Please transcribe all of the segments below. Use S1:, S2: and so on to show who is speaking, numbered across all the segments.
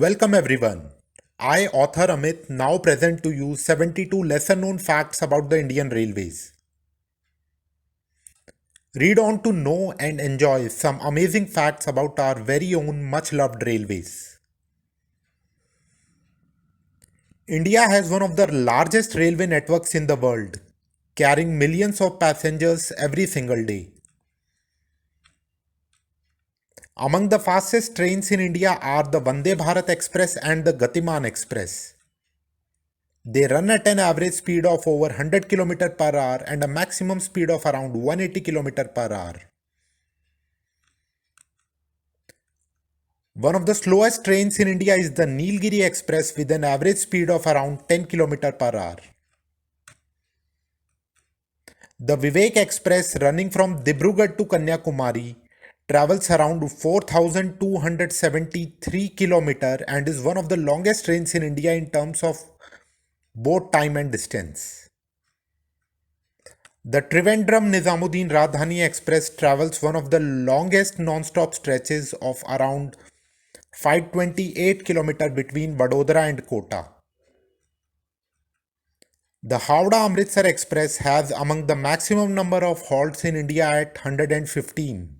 S1: Welcome everyone. I, author Amit, now present to you 72 lesser known facts about the Indian Railways. Read on to know and enjoy some amazing facts about our very own much loved railways. India has one of the largest railway networks in the world, carrying millions of passengers every single day. Among the fastest trains in India are the Vande Bharat Express and the Gatiman Express. They run at an average speed of over 100 km per hour and a maximum speed of around 180 km per hour. One of the slowest trains in India is the Nilgiri Express with an average speed of around 10 km per hour. The Vivek Express running from Dibrugarh to Kanyakumari travels around 4,273 km and is one of the longest trains in India in terms of both time and distance. The Trivandrum Nizamuddin Rajdhani Express travels one of the longest non-stop stretches of around 528 km between Vadodara and Kota. The Howrah-Amritsar Express has among the maximum number of halts in India at 115.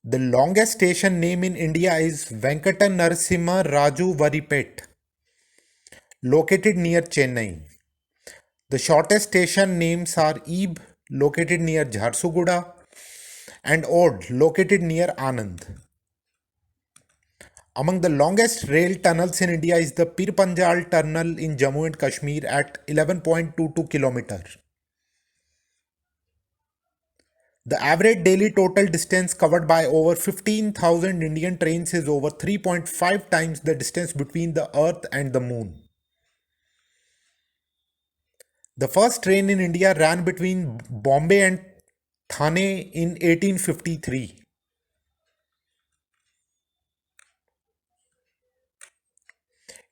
S1: The longest station name in India is Venkata Narasimha Raju Varipet, located near Chennai. The shortest station names are Ib, located near Jharsuguda, and Od, located near Anand. Among the longest rail tunnels in India is the Pir Panjal Tunnel in Jammu and Kashmir at 11.22 km. The average daily total distance covered by over 15,000 Indian trains is over 3.5 times the distance between the Earth and the Moon. The first train in India ran between Bombay and Thane in 1853.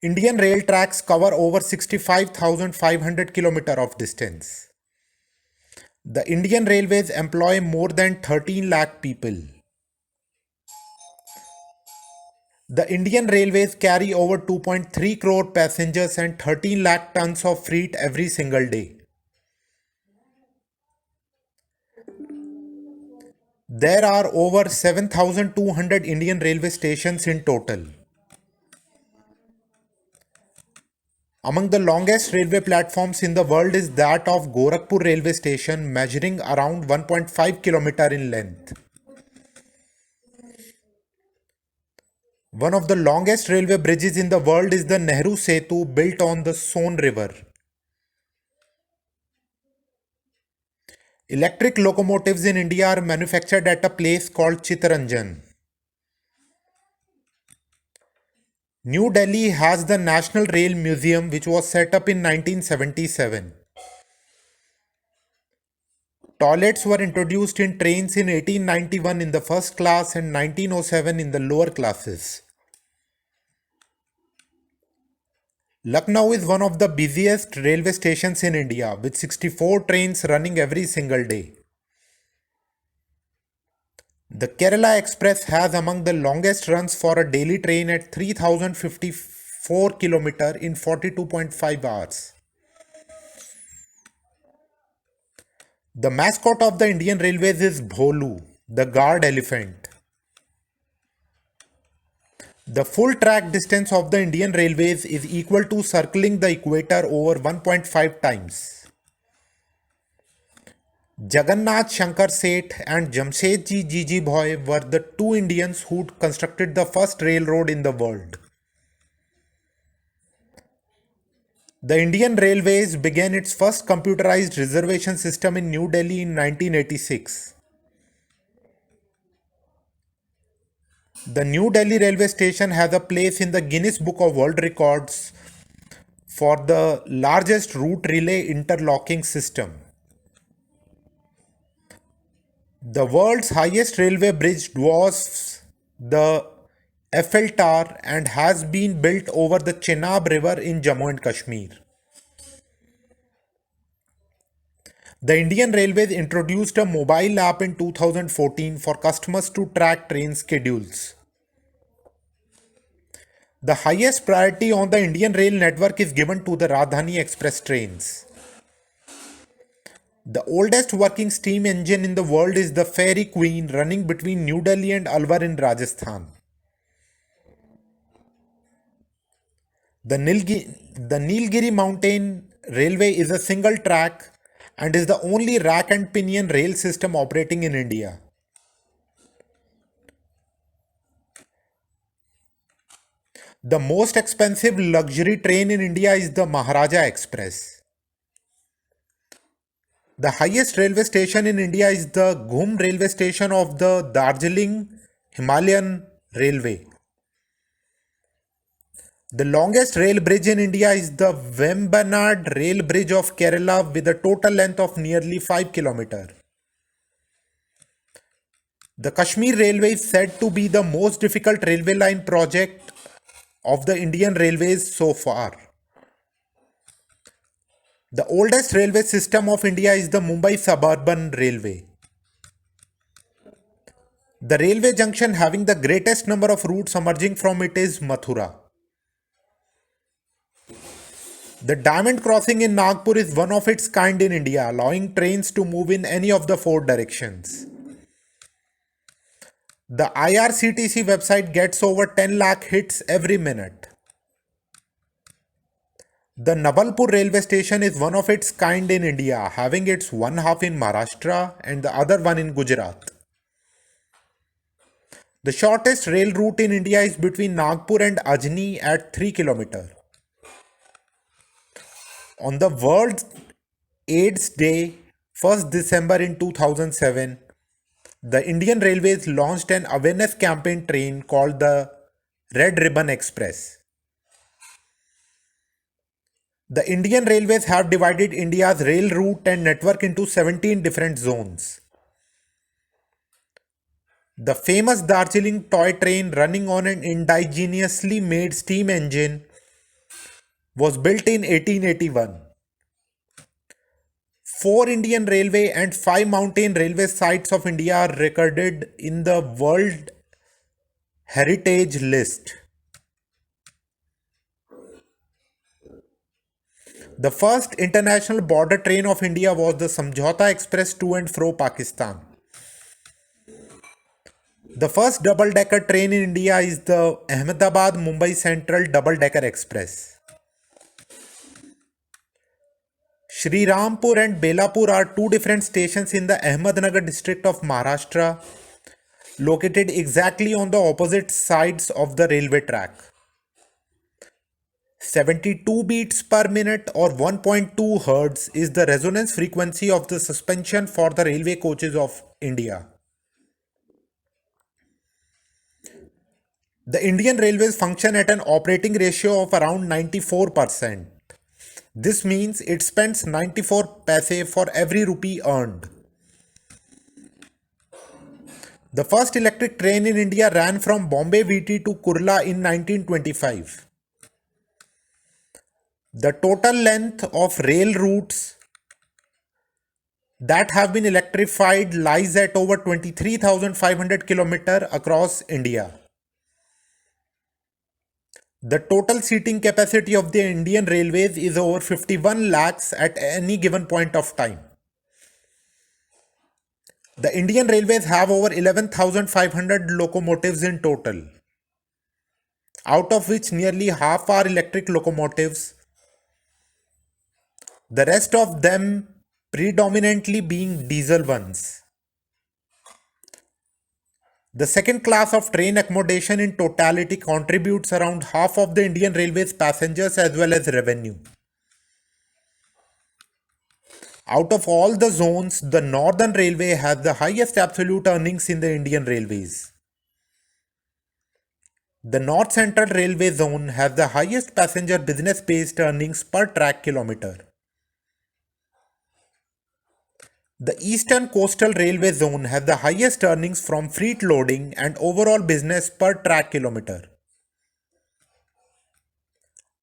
S1: Indian rail tracks cover over 65,500 km of distance. The Indian Railways employ more than 13 lakh people. The Indian Railways carry over 2.3 crore passengers and 13 lakh tons of freight every single day. There are over 7,200 Indian railway stations in total. Among the longest railway platforms in the world is that of Gorakhpur railway station, measuring around 1.5 km in length. One of the longest railway bridges in the world is the Nehru Setu, built on the Sone River. Electric locomotives in India are manufactured at a place called Chittaranjan. New Delhi has the National Rail Museum, which was set up in 1977. Toilets were introduced in trains in 1891 in the first class and 1907 in the lower classes. Lucknow is one of the busiest railway stations in India, with 64 trains running every single day. The Kerala Express has among the longest runs for a daily train at 3054 km in 42.5 hours. The mascot of the Indian Railways is Bholu, the guard elephant. The full track distance of the Indian Railways is equal to circling the equator over 1.5 times. Jagannath Shankar Seth and Jamshedji Jiji Bhoi were the two Indians who constructed the first railroad in the world. The Indian Railways began its first computerized reservation system in New Delhi in 1986. The New Delhi railway station has a place in the Guinness Book of World Records for the largest route relay interlocking system. The world's highest railway bridge dwarfs the Eiffel Tower and has been built over the Chenab River in Jammu and Kashmir. The Indian Railways introduced a mobile app in 2014 for customers to track train schedules. The highest priority on the Indian rail network is given to the Rajdhani Express trains. The oldest working steam engine in the world is the Fairy Queen, running between New Delhi and Alwar in Rajasthan. The Nilgiri Mountain Railway is a single track and is the only rack and pinion rail system operating in India. The most expensive luxury train in India is the Maharaja Express. The highest railway station in India is the Ghum railway station of the Darjeeling Himalayan Railway. The longest rail bridge in India is the Vembanad Rail Bridge of Kerala with a total length of nearly 5 km. The Kashmir Railway is said to be the most difficult railway line project of the Indian Railways so far. The oldest railway system of India is the Mumbai Suburban Railway. The railway junction having the greatest number of routes emerging from it is Mathura. The diamond crossing in Nagpur is one of its kind in India, allowing trains to move in any of the four directions. The IRCTC website gets over 10 lakh hits every minute. The Navalpur railway station is one of its kind in India, having its one half in Maharashtra and the other one in Gujarat. The shortest rail route in India is between Nagpur and Ajni at 3 km. On the World AIDS Day, 1st December in 2007, the Indian Railways launched an awareness campaign train called the Red Ribbon Express. The Indian Railways have divided India's rail route and network into 17 different zones. The famous Darjeeling toy train running on an indigenously made steam engine was built in 1881. 4 Indian Railway and 5 mountain railway sites of India are recorded in the World Heritage List. The first international border train of India was the Samjhauta Express to and fro Pakistan. The first double-decker train in India is the Ahmedabad-Mumbai Central Double-Decker Express. Srirampur and Belapur are two different stations in the Ahmednagar district of Maharashtra, located exactly on the opposite sides of the railway track. 72 beats per minute or 1.2 Hz is the resonance frequency of the suspension for the railway coaches of India. The Indian Railways function at an operating ratio of around 94%. This means it spends 94 paise for every rupee earned. The first electric train in India ran from Bombay VT to Kurla in 1925. The total length of rail routes that have been electrified lies at over 23,500 km across India. The total seating capacity of the Indian Railways is over 51 lakhs at any given point of time. The Indian Railways have over 11,500 locomotives in total, out of which nearly half are electric locomotives, the rest of them predominantly being diesel ones. The second class of train accommodation in totality contributes around half of the Indian Railways passengers as well as revenue. Out of all the zones, the Northern Railway has the highest absolute earnings in the Indian Railways. The North Central Railway Zone has the highest passenger business-based earnings per track kilometer. The Eastern Coastal Railway Zone has the highest earnings from freight loading and overall business per track kilometer.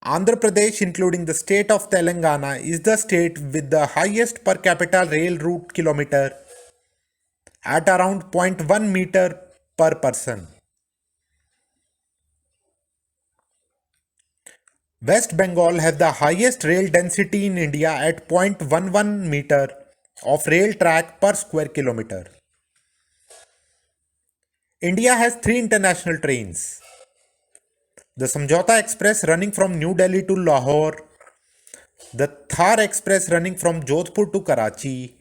S1: Andhra Pradesh, including the state of Telangana, is the state with the highest per capita rail route kilometer at around 0.1 meter per person. West Bengal has the highest rail density in India at 0.11 meter of rail track per square kilometer. India has three international trains: the Samjhauta Express running from New Delhi to Lahore, the Thar Express running from Jodhpur to Karachi,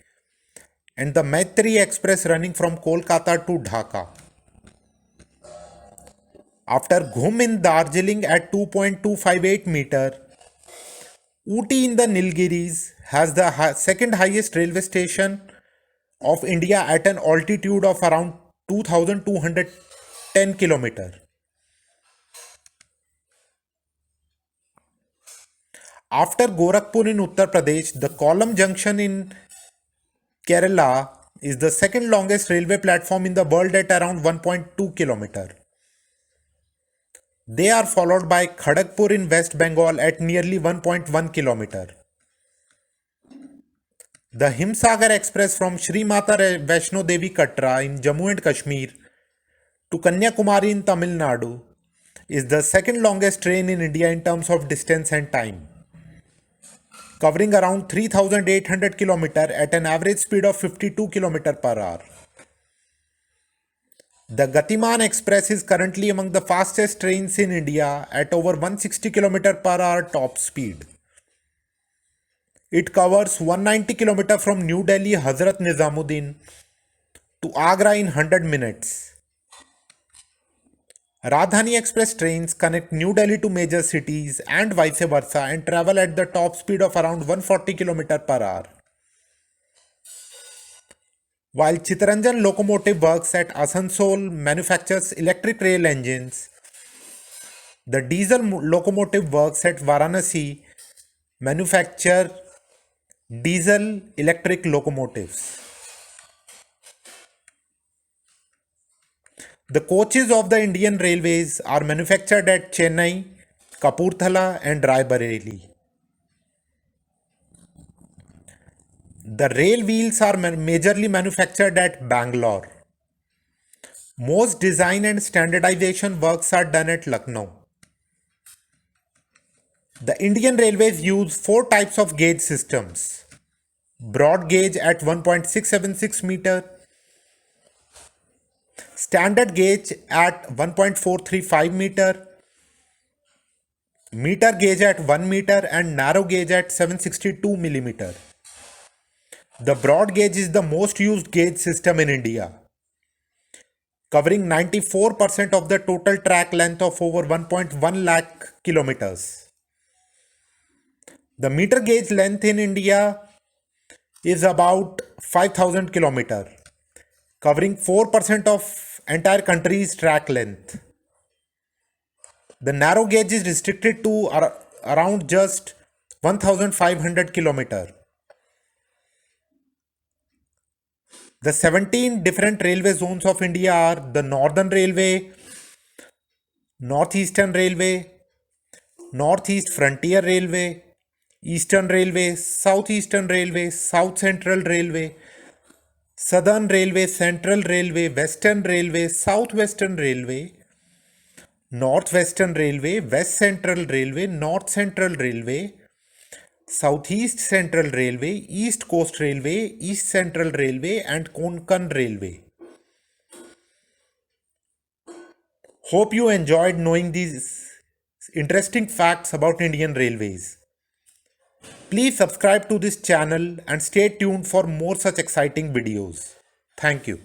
S1: and the Maitri Express running from Kolkata to Dhaka. After Ghum in Darjeeling at 2.258 meter, Ooty in the Nilgiris has the second highest railway station of India at an altitude of around 2210 km. After Gorakhpur in Uttar Pradesh, the Kollam Junction in Kerala is the second longest railway platform in the world at around 1.2 km. They are followed by Kharagpur in West Bengal at nearly 1.1 km. The Himsagar Express from Sri Mata Vaishno Devi Katra in Jammu and Kashmir to Kanyakumari in Tamil Nadu is the second longest train in India in terms of distance and time, covering around 3,800 km at an average speed of 52 km per hour. The Gatiman Express is currently among the fastest trains in India at over 160 km per hour top speed. It covers 190 km from New Delhi Hazrat Nizamuddin to Agra in 100 minutes. Rajdhani Express trains connect New Delhi to major cities and vice versa and travel at the top speed of around 140 km per hour. While Chittaranjan Locomotive Works at Asansol manufactures electric rail engines, the Diesel Locomotive Works at Varanasi manufacture diesel electric locomotives. The coaches of the Indian Railways are manufactured at Chennai, Kapurthala and Raebareli. The rail wheels are majorly manufactured at Bangalore. Most design and standardization works are done at Lucknow. The Indian Railways use four types of gauge systems: broad gauge at 1.676 meter, standard gauge at 1.435 meter, meter gauge at 1 meter and narrow gauge at 762 millimeter. The broad gauge is the most used gauge system in India, covering 94% of the total track length of over 1.1 lakh kilometers. The meter gauge length in India is about 5000 km, covering 4% of entire country's track length. The narrow gauge is restricted to around just 1500 km. The 17 different railway zones of India are the Northern Railway, Northeastern Railway, Northeast Frontier Railway, Eastern Railway, Southeastern Railway, South Central Railway, Southern Railway, Central Railway, Western Railway, Southwestern Railway, Northwestern Railway, West Central Railway, North Central Railway, Southeast Central Railway, East Coast Railway, East Central Railway and Konkan Railway. Hope you enjoyed knowing these interesting facts about Indian Railways. Please subscribe to this channel and stay tuned for more such exciting videos. Thank you.